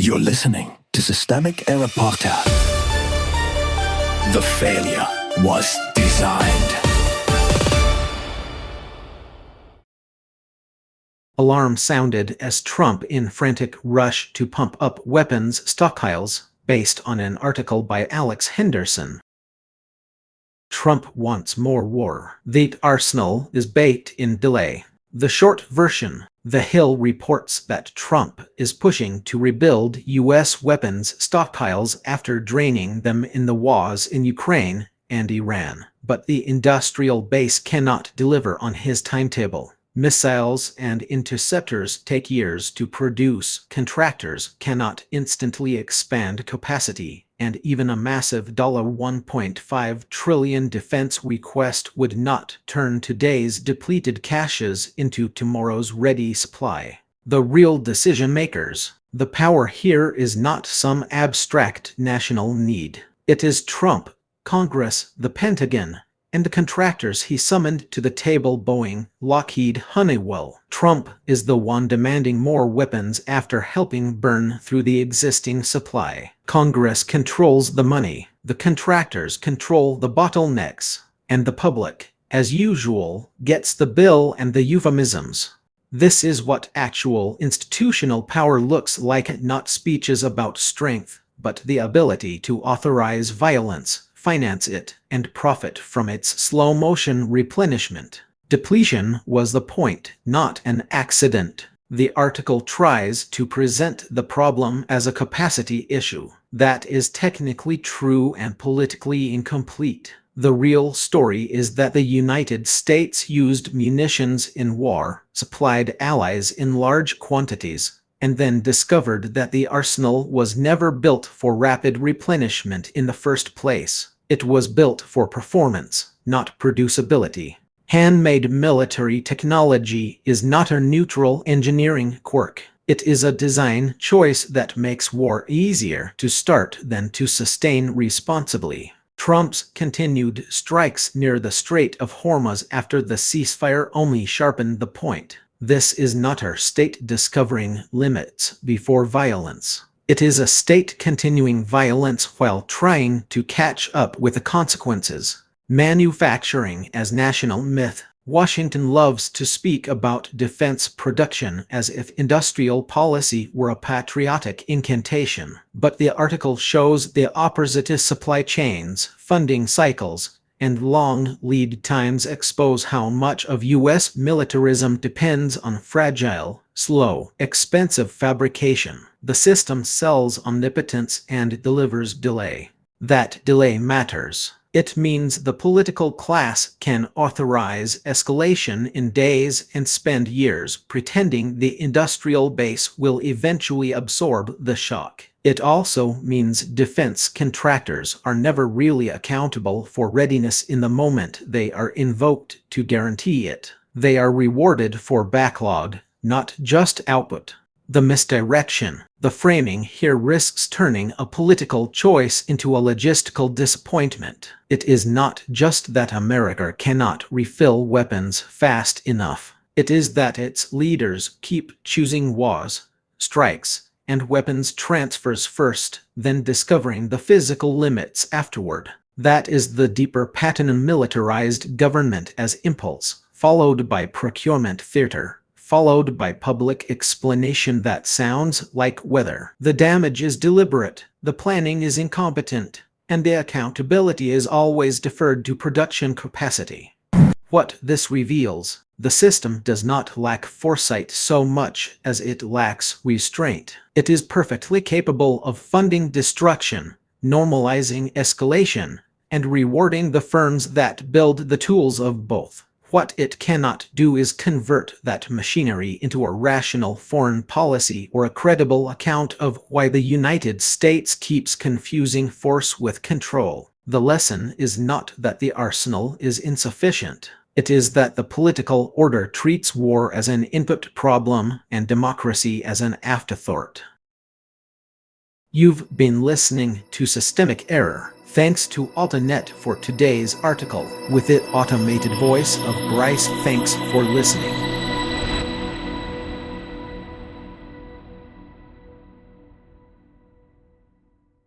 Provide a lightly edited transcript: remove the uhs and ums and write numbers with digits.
You're listening to Systemic Error Podcast. The failure was designed. Alarm sounded as Trump in frantic rush to pump up weapons stockpiles, based on an article by Alex Henderson. Trump wants more war. The arsenal is baked in delay. The short version: The Hill reports that Trump is pushing to rebuild U.S. weapons stockpiles after draining them in the wars in Ukraine and Iran. But the industrial base cannot deliver on his timetable. Missiles and interceptors take years to produce. Contractors cannot instantly expand capacity, and even a massive $1.5 trillion defense request would not turn today's depleted caches into tomorrow's ready supply. The real decision makers. The power here is not some abstract national need. It is Trump, Congress, the Pentagon, and the contractors he summoned to the table: Boeing, Lockheed, Honeywell. Trump is the one demanding more weapons after helping burn through the existing supply. Congress controls the money, the contractors control the bottlenecks, and the public, as usual, gets the bill and the euphemisms. This is what actual institutional power looks like, not speeches about strength, but the ability to authorize violence, finance it, and profit from its slow-motion replenishment. Depletion was the point, not an accident. The article tries to present the problem as a capacity issue. That is technically true and politically incomplete. The real story is that the United States used munitions in war, supplied allies in large quantities, and then discovered that the arsenal was never built for rapid replenishment in the first place. It was built for performance, not producibility. Handmade military technology is not a neutral engineering quirk. It is a design choice that makes war easier to start than to sustain responsibly. Trump's continued strikes near the Strait of Hormuz after the ceasefire only sharpened the point. This is not our state discovering limits before violence. It is a state continuing violence while trying to catch up with the consequences. Manufacturing as national myth. Washington loves to speak about defense production as if industrial policy were a patriotic incantation. But the article shows the opposite. Supply chains, funding cycles, and long lead times expose how much of U.S. militarism depends on fragile, slow, expensive fabrication. The system sells omnipotence and delivers delay. That delay matters. It means the political class can authorize escalation in days and spend years pretending the industrial base will eventually absorb the shock. It also means defense contractors are never really accountable for readiness in the moment they are invoked to guarantee it. They are rewarded for backlog, not just output. The misdirection. The framing here risks turning a political choice into a logistical disappointment. It is not just that America cannot refill weapons fast enough. It is that its leaders keep choosing wars, strikes, and weapons transfers first, then discovering the physical limits afterward. That is the deeper pattern of militarized government as impulse, followed by procurement theater, followed by public explanation that sounds like weather. The damage is deliberate, the planning is incompetent, and the accountability is always deferred to production capacity. What this reveals: the system does not lack foresight so much as it lacks restraint. It is perfectly capable of funding destruction, normalizing escalation, and rewarding the firms that build the tools of both. What it cannot do is convert that machinery into a rational foreign policy or a credible account of why the United States keeps confusing force with control. The lesson is not that the arsenal is insufficient. It is that the political order treats war as an input problem and democracy as an afterthought. You've been listening to Systemic Error. Thanks to AltaNet for today's article. With it automated voice of Bryce. Thanks for listening.